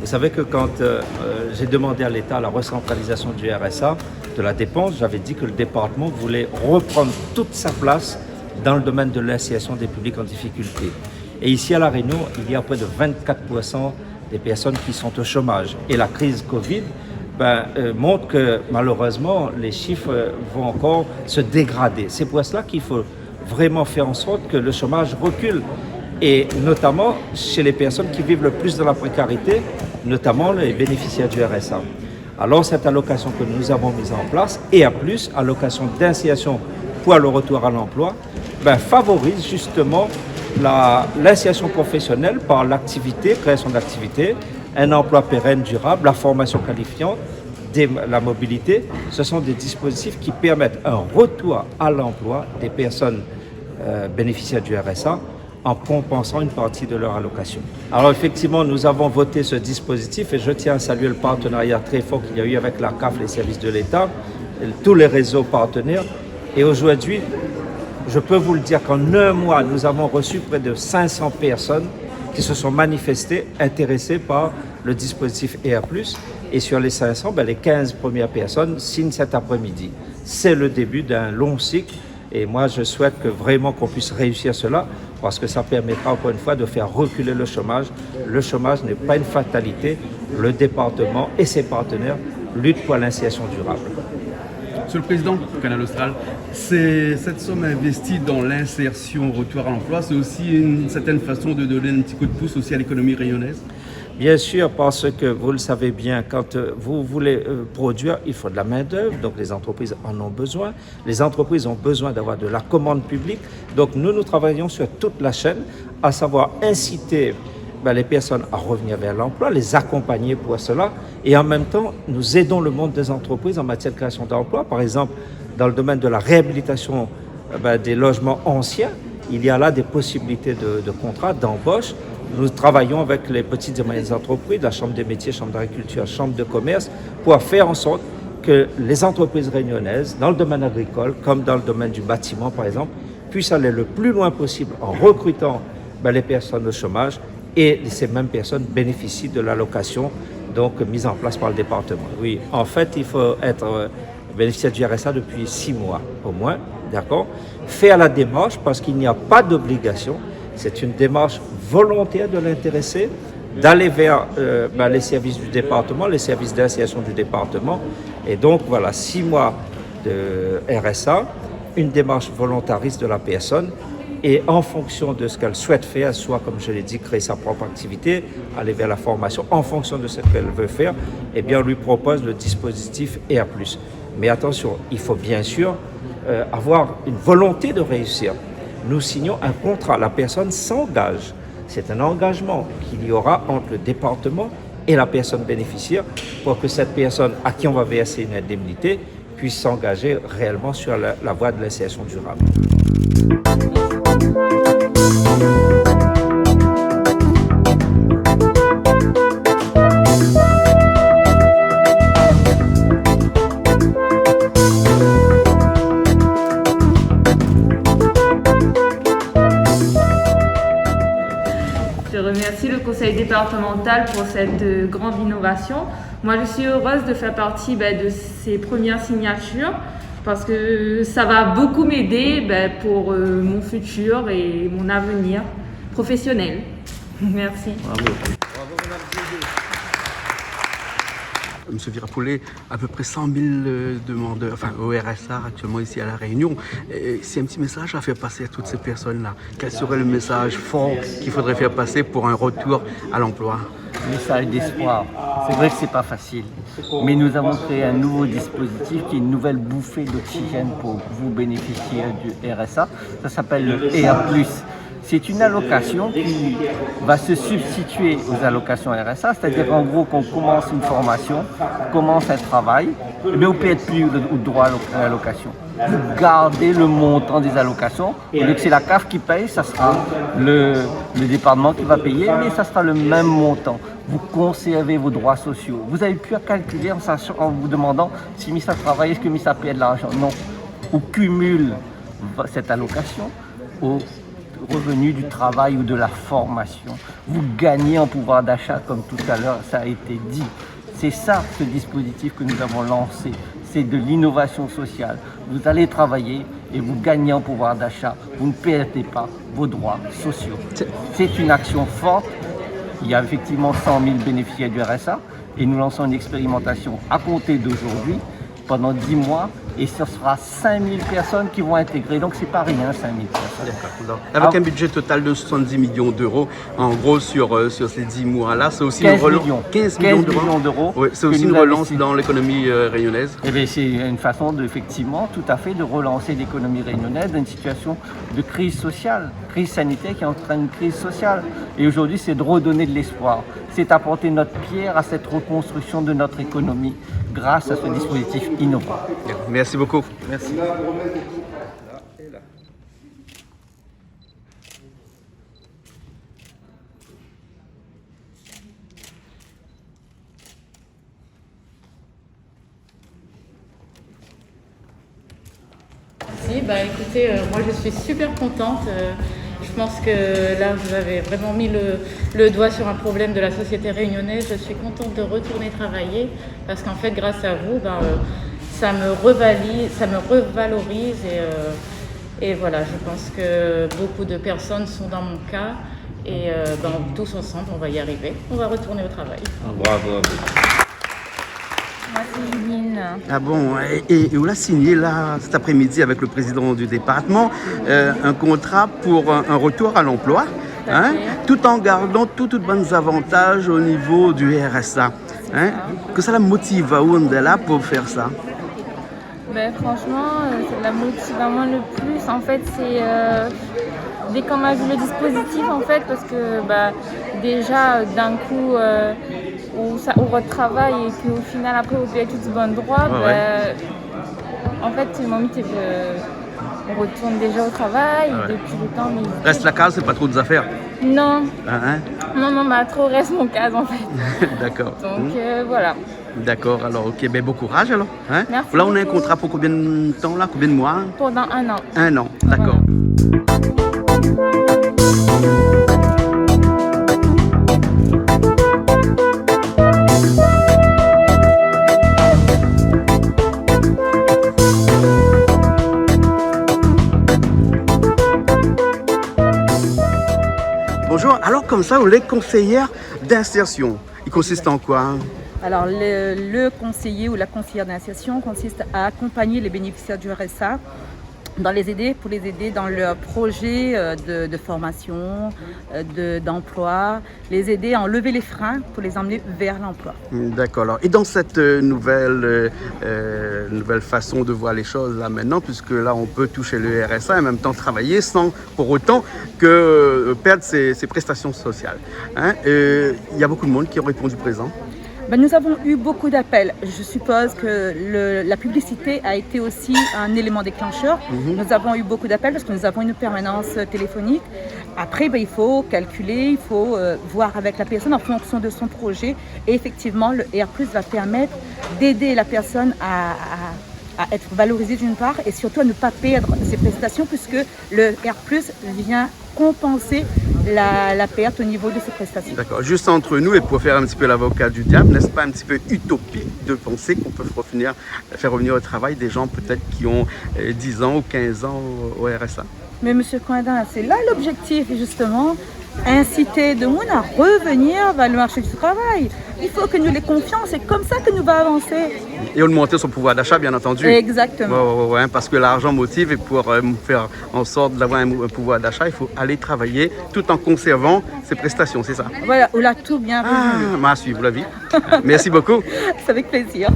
Vous savez que quand j'ai demandé à l'État la recentralisation du RSA, de la dépense, j'avais dit que le département voulait reprendre toute sa place dans le domaine de l'insertion des publics en difficulté. Et ici à La Réunion, il y a près de 24% des personnes qui sont au chômage. Et la crise Covid montre que malheureusement, les chiffres vont encore se dégrader. C'est pour cela qu'il faut vraiment faire en sorte que le chômage recule. Et notamment chez les personnes qui vivent le plus dans la précarité, notamment les bénéficiaires du RSA. Alors cette allocation que nous avons mise en place, et à plus, allocation d'insertion pour le retour à l'emploi, favorise justement l'insertion professionnelle par l'activité, création d'activité, un emploi pérenne, durable, la formation qualifiante, la mobilité. Ce sont des dispositifs qui permettent un retour à l'emploi des personnes bénéficiaires du RSA en compensant une partie de leur allocation. Alors effectivement, nous avons voté ce dispositif et je tiens à saluer le partenariat très fort qu'il y a eu avec la CAF, les services de l'État, tous les réseaux partenaires. Et aujourd'hui, je peux vous le dire qu'en un mois, nous avons reçu près de 500 personnes qui se sont manifestées, intéressées par le dispositif EA+. Et sur les 500, les 15 premières personnes signent cet après-midi. C'est le début d'un long cycle. Et moi, je souhaite que vraiment qu'on puisse réussir cela parce que ça permettra encore une fois de faire reculer le chômage. Le chômage n'est pas une fatalité. Le département et ses partenaires luttent pour l'insertion durable. Monsieur le Président du Canal Austral, cette somme investie dans l'insertion, retour à l'emploi, c'est aussi une certaine façon de donner un petit coup de pouce aussi à l'économie rayonnaise? Bien sûr, parce que vous le savez bien, quand vous voulez produire, il faut de la main-d'œuvre, donc les entreprises en ont besoin. Les entreprises ont besoin d'avoir de la commande publique. Donc nous travaillons sur toute la chaîne, à savoir inciter les personnes à revenir vers l'emploi, les accompagner pour cela. Et en même temps, nous aidons le monde des entreprises en matière de création d'emplois. Par exemple, dans le domaine de la réhabilitation des logements anciens, il y a là des possibilités de contrats, d'embauche. Nous travaillons avec les petites et moyennes entreprises, la Chambre des métiers, Chambre d'agriculture, Chambre de commerce, pour faire en sorte que les entreprises réunionnaises, dans le domaine agricole, comme dans le domaine du bâtiment par exemple, puissent aller le plus loin possible en recrutant les personnes au chômage et ces mêmes personnes bénéficient de l'allocation donc mise en place par le département. Oui, en fait, il faut être bénéficiaire du RSA depuis 6 mois au moins, d'accord? Faire la démarche parce qu'il n'y a pas d'obligation. C'est une démarche volontaire de l'intéressé d'aller vers les services du département, les services d'insertion du département. Et donc, voilà, 6 mois de RSA, une démarche volontariste de la personne. Et en fonction de ce qu'elle souhaite faire, soit, comme je l'ai dit, créer sa propre activité, aller vers la formation, en fonction de ce qu'elle veut faire, eh bien, on lui propose le dispositif EA+. Mais attention, il faut bien sûr avoir une volonté de réussir. Nous signons un contrat, la personne s'engage. C'est un engagement qu'il y aura entre le département et la personne bénéficiaire pour que cette personne à qui on va verser une indemnité puisse s'engager réellement sur la voie de l'insertion durable. Je remercie le conseil départemental pour cette grande innovation. Moi, je suis heureuse de faire partie de ces premières signatures parce que ça va beaucoup m'aider pour mon futur et mon avenir professionnel. Merci. Bravo. Monsieur Virapollet, à peu près 100 000 demandeurs, au RSA actuellement ici à La Réunion. C'est un petit message à faire passer à toutes ces personnes-là. Quel serait le message fort qu'il faudrait faire passer pour un retour à l'emploi? Message d'espoir. C'est vrai que c'est pas facile, mais nous avons créé un nouveau dispositif qui est une nouvelle bouffée d'oxygène pour vous bénéficiaires du RSA. Ça s'appelle le EA+. C'est une allocation qui va se substituer aux allocations RSA, c'est-à-dire qu'en gros, qu'on commence une formation, commence un travail, mais on ne paie plus le droit à l'allocation. Vous gardez le montant des allocations, au lieu que c'est la CAF qui paye, ça sera le département qui va payer, mais ça sera le même montant. Vous conservez vos droits sociaux. Vous n'avez plus à calculer en vous demandant si Missa travaille, est-ce que Missa paie de l'argent. Non, on cumule cette allocation revenu du travail ou de la formation. Vous gagnez en pouvoir d'achat, comme tout à l'heure ça a été dit. C'est ça, ce dispositif que nous avons lancé. C'est de l'innovation sociale. Vous allez travailler et vous gagnez en pouvoir d'achat. Vous ne perdez pas vos droits sociaux. C'est une action forte. Il y a effectivement 100 000 bénéficiaires du RSA et nous lançons une expérimentation à compter d'aujourd'hui pendant 10 mois et ce sera 5 000 personnes qui vont intégrer. Donc c'est pas rien, 5 000 personnes. D'accord. Avec un budget total de 70 millions d'euros, en gros sur ces 10 mois-là, c'est aussi 15 une relance. millions. 15 15 millions millions d'euros. Oui, c'est aussi que une nous relance investissons. dans l'économie réunionnaise. Eh bien, c'est une façon effectivement, tout à fait, de relancer l'économie réunionnaise dans une situation de crise sociale, crise sanitaire qui entraîne une crise sociale. Et aujourd'hui, c'est de redonner de l'espoir. C'est apporter notre pierre à cette reconstruction de notre économie grâce à ce dispositif innovant. Merci beaucoup. Merci. Si, écoutez, moi je suis super contente. Je pense que là vous avez vraiment mis le doigt sur un problème de la société réunionnaise. Je suis contente de retourner travailler parce qu'en fait grâce à vous, ça me revalorise et voilà, je pense que beaucoup de personnes sont dans mon cas et tous ensemble on va y arriver. On va retourner au travail. Bravo. Moi, c'est Juline. Ah bon, et on a signé là cet après-midi avec le président du département un contrat pour un retour à l'emploi, hein, tout en gardant tous les bons avantages au niveau du RSA. Hein, que ça la motive à où on est là pour faire ça? Franchement, ça la motive vraiment le plus. En fait, c'est dès qu'on a vu le dispositif, en fait, parce que déjà, d'un coup, on retravaille et puis au final, après, on paye tous bons droits. En fait, c'est mon mythe, on retourne déjà au travail depuis le temps. Mais Reste la case, c'est pas trop des affaires. Non, Hein? non, trop reste mon cas, en fait. D'accord. Donc, voilà. D'accord, alors ok, bon courage alors. Hein? Merci Là on a un beaucoup. contrat pour combien de temps là? Combien de mois? Pendant 1 an. 1 an, d'accord. Bonjour, alors comme ça, les conseillères d'insertion, il consiste en quoi? Alors, le conseiller ou la conseillère d'insertion consiste à accompagner les bénéficiaires du RSA pour les aider dans leur projet de formation, d'emploi, les aider à enlever les freins pour les emmener vers l'emploi. D'accord. Alors, et dans cette nouvelle façon de voir les choses là maintenant, puisque là on peut toucher le RSA et en même temps travailler sans pour autant que perdre ses prestations sociales. Hein? Il y a beaucoup de monde qui ont répondu présent. Nous avons eu beaucoup d'appels. Je suppose que la publicité a été aussi un élément déclencheur. Nous avons eu beaucoup d'appels parce que nous avons une permanence téléphonique. Après, il faut calculer, il faut voir avec la personne en fonction de son projet. Et effectivement, le R+ va permettre d'aider la personne à être valorisée d'une part et surtout à ne pas perdre ses prestations puisque le R+ vient compenser la perte au niveau de ses prestations. D'accord. Juste entre nous et pour faire un petit peu l'avocat du diable, n'est-ce pas un petit peu utopique de penser qu'on peut faire revenir au travail des gens peut-être qui ont 10 ans ou 15 ans au RSA? Mais Monsieur Coindin, c'est là l'objectif justement, inciter de monde à revenir vers le marché du travail. Il faut que nous les confions, c'est comme ça que nous va avancer. Et augmenter son pouvoir d'achat, bien entendu. Exactement. Ouais, parce que l'argent motive et pour faire en sorte d'avoir un pouvoir d'achat, il faut aller travailler tout en conservant ses prestations, c'est ça? Voilà, on l'a tout bien résumé. Ah, à suivre la vie. Merci beaucoup. C'est avec plaisir.